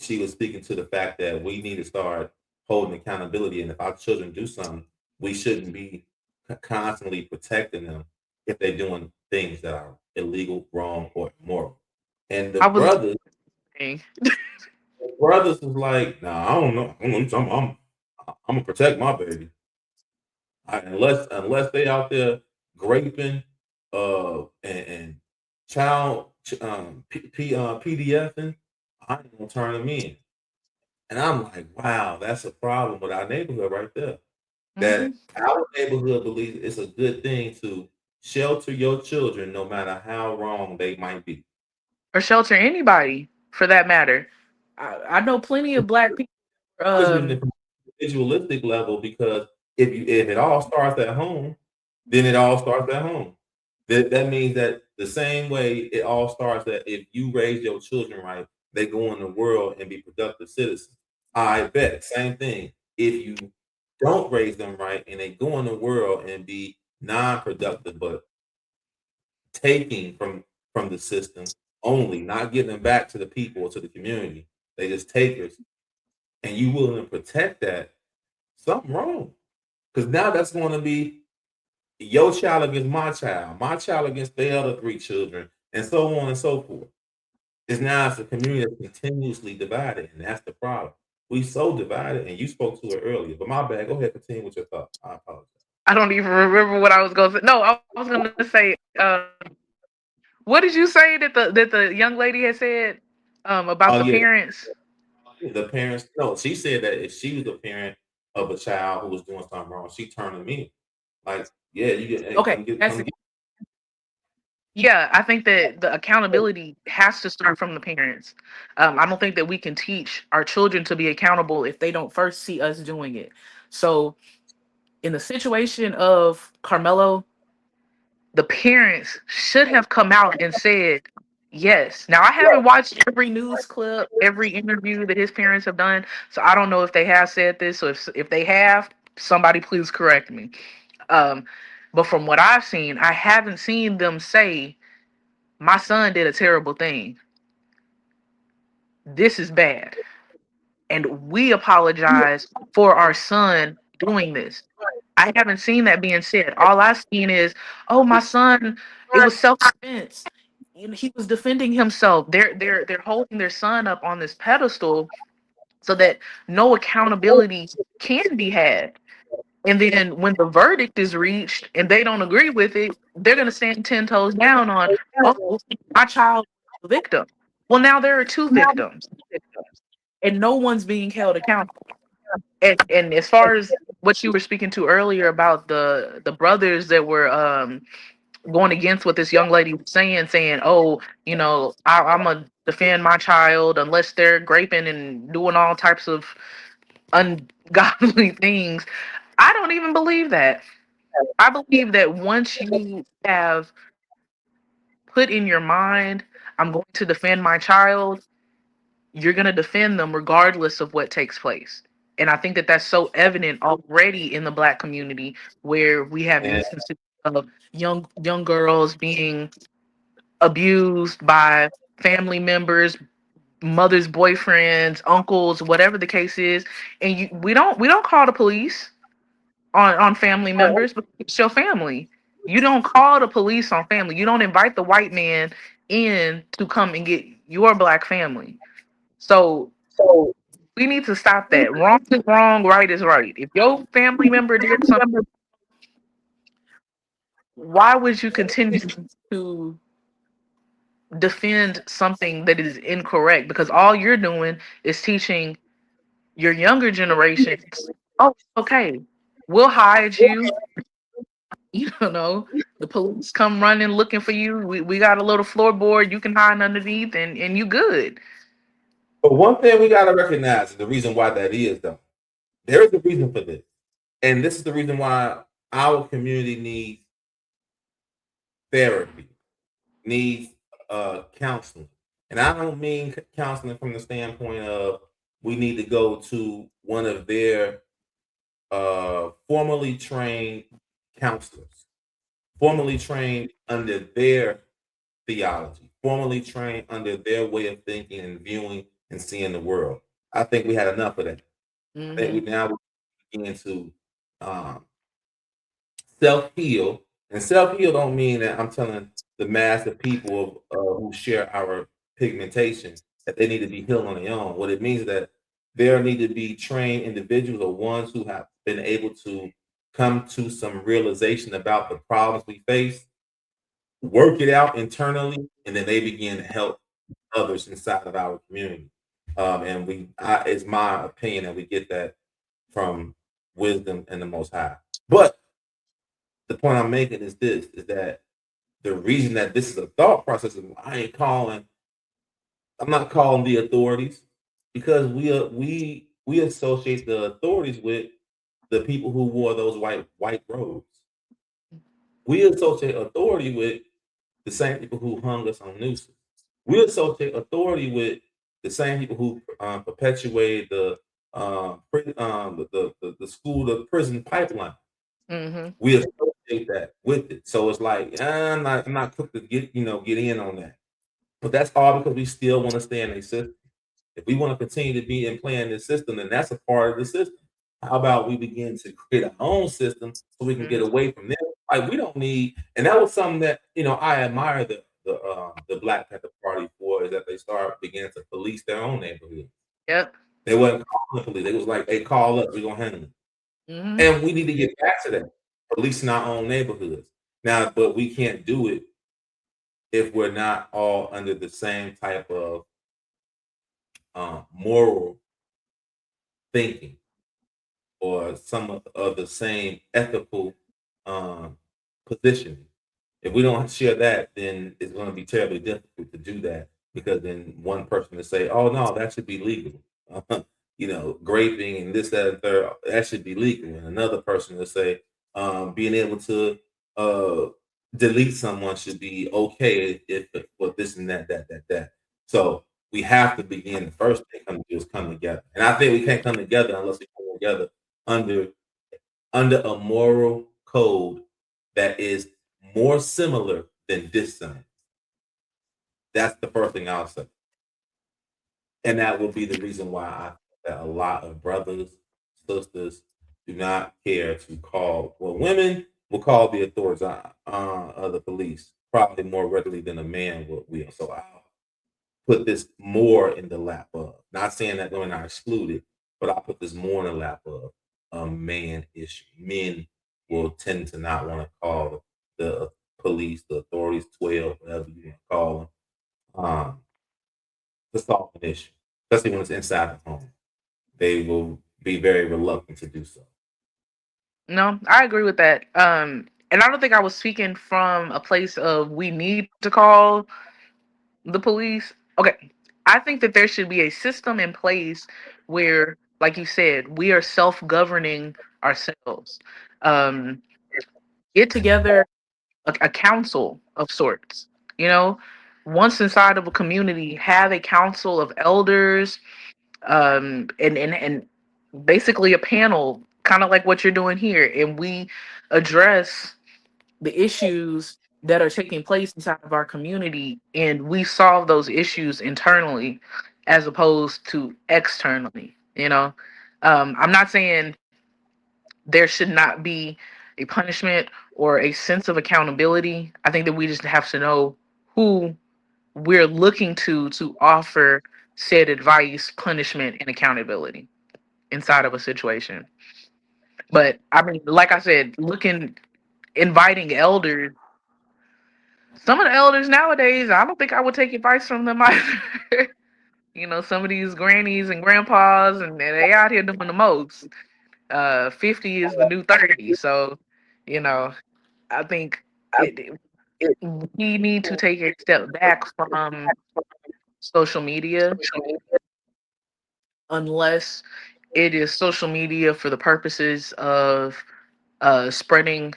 she was speaking to the fact that we need to start holding accountability, and if our children do something, we shouldn't be constantly protecting them if they're doing things that are illegal, wrong, or immoral. And the I was saying, brothers was like, nah, I don't know. I'm gonna protect my baby. Unless they out there graping and child PDFing, I ain't gonna turn them in. And I'm like, wow, that's a problem with our neighborhood right there. That mhm. our neighborhood believes it's a good thing to shelter your children no matter how wrong they might be. Or shelter anybody for that matter. I know plenty of black people. Listening Um, from individualistic level, because if it all starts at home, then it all starts at home. That means that the same way it all starts, that if you raise your children right, they go in the world and be productive citizens. I bet same thing. If you don't raise them right and they go in the world and be non-productive, but taking from the system only, not giving back to the people or to the community, they just takers, and you willing to protect that, something wrong. Because now that's going to be your child against my child against the other three children, and so on and so forth. It's a community that's continuously divided, and that's the problem. We so divided, and you spoke to it earlier. But my bad. Go ahead, continue with your thought. I apologize. I don't even remember what I was going to say. No, I was going to say, what did you say that the young lady had said about the Oh yeah, parents? the parents. No, she said that if she was a parent of a child who was doing something wrong, she turned them in. Like, yeah, you get, hey, Okay, come that's get. yeah. I think that the accountability has to start from the parents. I don't think that we can teach our children to be accountable if they don't first see us doing it. So, in the situation of Carmelo, the parents should have come out and said yes. Now, I haven't watched every news clip, every interview that his parents have done, so I don't know if they have said this. So if they have, somebody please correct me. Um, but from what I've seen, I haven't seen them say my son did a terrible thing. This is bad, and we apologize for our son doing this. I haven't seen that being said. All I've seen is, oh, my son, it was self-defense. You know, he was defending himself. They're holding their son up on this pedestal so that no accountability can be had. And then when the verdict is reached and they don't agree with it, they're gonna stand 10 toes down on, oh, my child was a victim. Well, now there are two victims, and no one's being held accountable. And as far as what you were speaking to earlier about the brothers that were going against what this young lady was saying, oh, you know, I'm gonna defend my child unless they're graping and doing all types of ungodly things. I don't even believe that. I believe that once you have put in your mind, I'm going to defend my child, you're going to defend them regardless of what takes place. And I think that that's so evident already in the black community, where we have And instances of young girls being abused by family members, mothers, boyfriends, uncles, whatever the case is, and we don't call the police on family members because it's your family. You don't call the police on family. You don't invite the white man in to come and get your black family. So we need to stop that. Wrong is wrong, right is right. If your family member did something, why would you continue to defend something that is incorrect? Because all you're doing is teaching your younger generation, oh, okay, we'll hide you. You don't know, the police come running looking for you. We got a little floorboard you can hide underneath, and you good. but one thing we got to recognize is the reason why that is, though. There is a reason for this, and this is the reason why our community needs therapy, needs counseling. And I don't mean counseling from the standpoint of we need to go to one of their formally trained counselors, formally trained under their theology, formally trained under their way of thinking and viewing and seeing the world. I think we had enough of that. I think we Mm-hmm. now begin to um, self heal, and self heal don't mean that I'm telling the mass of people who share our pigmentation that they need to be healed on their own. What it means is that there need to be trained individuals or ones who have been able to come to some realization about the problems we face, work it out internally, and then they begin to help others inside of our community. It's my opinion that we get that from wisdom and the Most High. But the point I'm making is this: is that the reason that this is a thought process, is I'm not calling the authorities because we associate the authorities with the people who wore those white robes. We associate authority with the same people who hung us on nooses. We associate authority with the same people who perpetuated the school to prison pipeline. Mm-hmm. We associate that with it. So it's like I'm not quick to get in on that. But that's all because we still want to stay in a system. If we want to continue to be and play in this system, then that's a part of the system. How about we begin to create our own system so we can get away from them? Like we don't need, and that was something that I admire the Black Panther Party for, is that they began to police their own neighborhood. Yep. They wasn't calling the police. They was like, "Hey, call us. We're gonna handle it." Mm-hmm. And we need to get back to that, policing our own neighborhoods. Now, but we can't do it if we're not all under the same type of moral thinking or some of the same ethical um, positioning. If we don't share that, then it's going to be terribly difficult to do that because then one person will say, "Oh no, that should be legal." Graping and this, that, and third, that should be legal. And another person will say, being able to uh, delete someone should be okay if for this and that. So we have to begin. The first thing come to do is come together, and I think we can't come together unless we come together under a moral code that is more similar than dissimilar. That's the first thing I'll say. And that will be the reason why I think that a lot of brothers, sisters do not care to call. Well, women will call the authorities, the police, probably more readily than a man will. So I'll put this more in the lap of. Not saying that women are excluded, but I'll put this more in the lap of a man issue. Men will tend to not want to call the police, the authorities, 12, whatever you want to call them, to solve an issue, especially when it's inside the home. They will be very reluctant to do so. No, I agree with that. And I don't think I was speaking from a place of we need to call the police. Okay. I think that there should be a system in place where, like you said, we are self-governing ourselves. Um, get together a council of sorts, you know, once inside of a community, have a council of elders, and basically a panel, kind of like what you're doing here, and we address the issues that are taking place inside of our community, and we solve those issues internally as opposed to externally. I'm not saying there should not be a punishment or a sense of accountability. I think that we just have to know who we're looking to offer said advice, punishment, and accountability inside of a situation. But I mean, like I said, inviting elders. Some of the elders nowadays, I don't think I would take advice from them either. Some of these grannies and grandpas, and they out here doing the most. 50 is the new 30, so you know, I think we need to take a step back from social media, unless it is social media for the purposes of spreading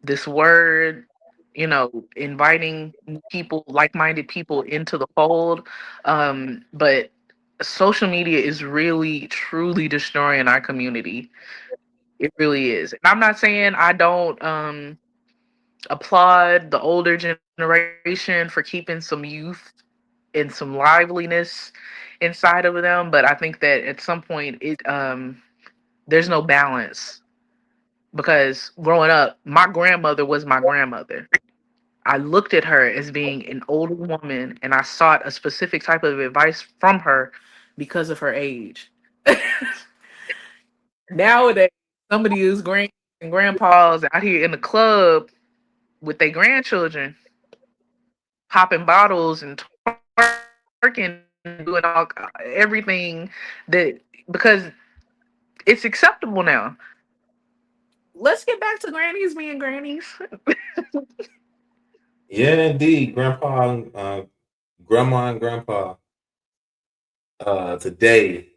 this word, inviting people, like-minded people into the fold. But social media is really, truly destroying our community. It really is. And I'm not saying I don't applaud the older generation for keeping some youth and some liveliness inside of them, but I think that at some point there's no balance because growing up, my grandmother was my grandmother. I looked at her as being an older woman and I sought a specific type of advice from her because of her age. Nowadays, some of these grand and grandpas out here in the club with their grandchildren popping bottles and twerking and doing everything that because it's acceptable now. Let's get back to grannies being grannies. Yeah, indeed, grandma and grandpa today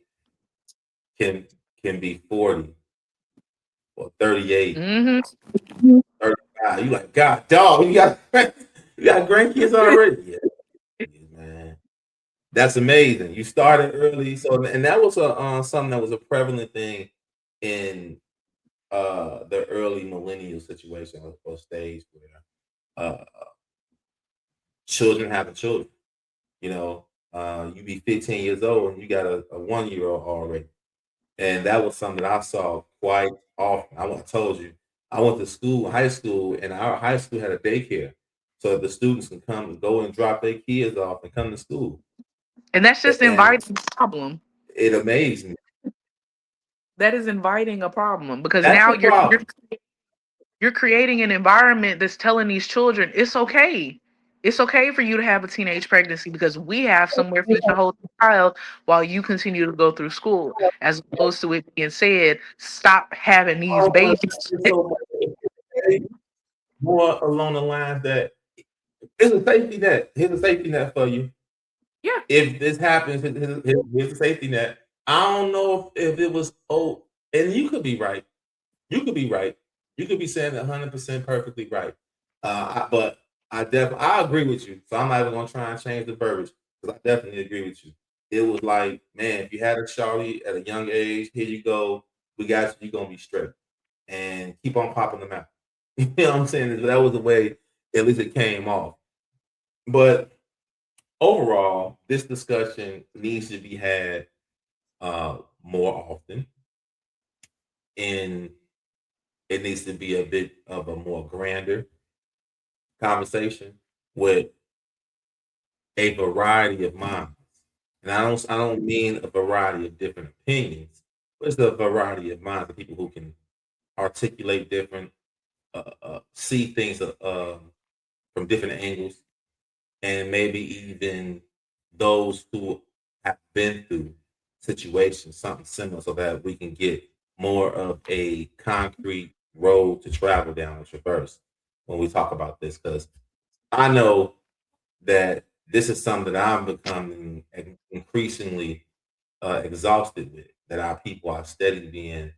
can can be 40 or 38, Hmm. 35. You like, God, dog, you got grandkids already? Yeah, man. That's amazing. You started early, so and that was a something that was a prevalent thing in the early millennial situation or stage where uh children having children. You know, you be 15 years old and you got a 1 year old already. And that was something that I saw quite often. I told you, I went to school, high school, and our high school had a daycare. So the students can come and go and drop their kids off and come to school. And that's just And inviting a problem. it amazed me. That is inviting a problem because That's now the problem. you're creating an environment that's telling these children it's okay. It's okay for you to have a teenage pregnancy because we have somewhere for you to hold the child while you continue to go through school, as opposed to it being said, stop having these Oh, but babies. it's so more along the lines that it's a safety net. Here's a safety net for you. Yeah. If this happens, here's a safety net. I don't know if it was and you could be right. You could be right. You could be saying 100% perfectly right. But I agree with you. So I'm not even gonna try and change the verbiage because I definitely agree with you. It was like, man, if you had a Charlie at a young age, here you go. We got you. You're gonna be straight and keep on popping them out. You know what I'm saying? That was the way at least it came off. But overall, this discussion needs to be had more often, and it needs to be a bit of a more grander conversation with a variety of minds. And I don't mean a variety of different opinions, but it's a variety of minds of people who can articulate different, see things from different angles, and maybe even those who have been through situations, something similar, so that we can get more of a concrete road to travel down and traverse when we talk about this. Because I know that this is something that I'm becoming increasingly exhausted with, that our people are steadily being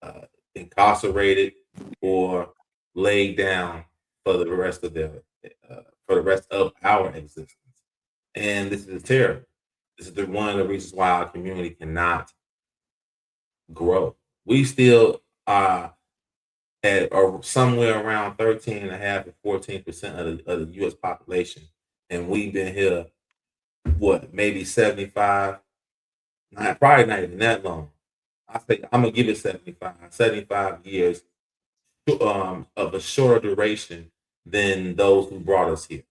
uh, incarcerated or laid down for the rest of their for the rest of our existence. And this is terrible. This is one of the reasons why our community cannot grow. We still are at or somewhere around 13.5 to 14% of the US population. And we've been here, what, maybe 75, probably not even that long. I think I'm gonna give it 75 years of a shorter duration than those who brought us here.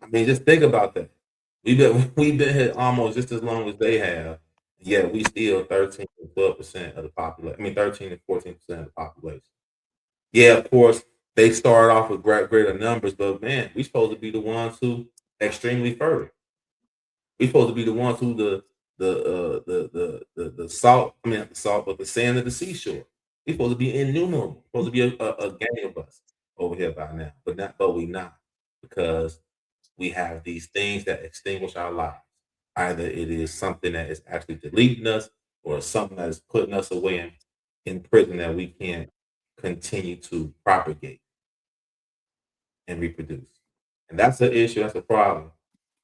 I mean, just think about that. We've been here almost just as long as they have, yet we still 13 to 12% of the population. I mean, 13 to 14% of the population. Yeah, of course, they start off with greater numbers, but man, we supposed to be the ones who extremely fertile. We supposed to be the ones who the salt. I mean, not the salt, but the sand of the seashore. We supposed to be innumerable. Supposed to be a gang of us over here by now, but we not, because we have these things that extinguish our lives. Either it is something that is actually deleting us, or something that is putting us away in prison that we can't continue to propagate and reproduce. And that's the issue. That's the problem.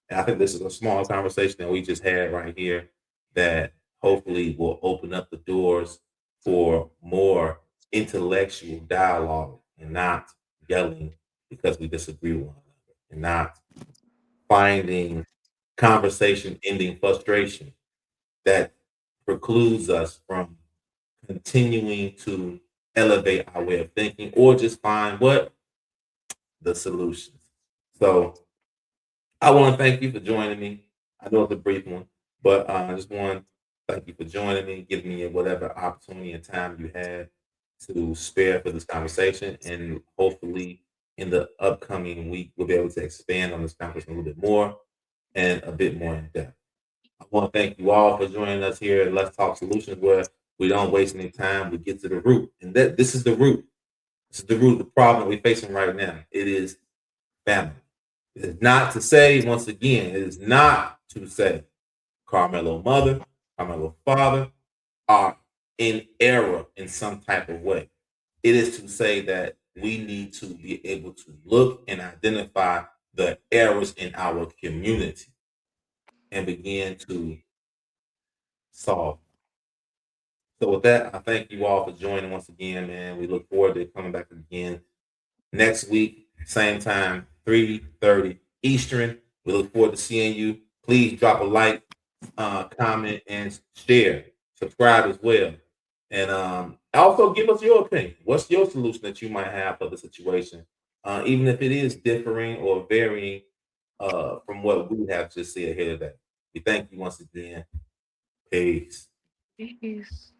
And I think this is a small conversation that we just had right here that hopefully will open up the doors for more intellectual dialogue and not yelling because we disagree with one another, and not finding conversation ending frustration that precludes us from continuing to elevate our way of thinking or just find what the solutions. So I want to thank you for joining me. I know it's a brief one, but I just want to thank you for joining me, giving me whatever opportunity and time you had to spare for this conversation. And hopefully, in the upcoming week, we'll be able to expand on this conversation a little bit more and a bit more in depth. I want to thank you all for joining us here at Let's Talk Solutions, where we don't waste any time. We get to the root, and that this is the root. This is the root of the problem that we're facing right now. It is family. It is not to say, once again, it is not to say Carmelo mother, Carmelo father are in error in some type of way. It is to say that we need to be able to look and identify the errors in our community and begin to solve. So with that, I thank you all for joining once again, man. We look forward to coming back again next week, same time, 3:30 Eastern. We look forward to seeing you. Please drop a like, comment, and share. Subscribe as well. And also give us your opinion. What's your solution that you might have for the situation? Even if it is differing or varying from what we have just said here today. We thank you once again. Peace. Peace.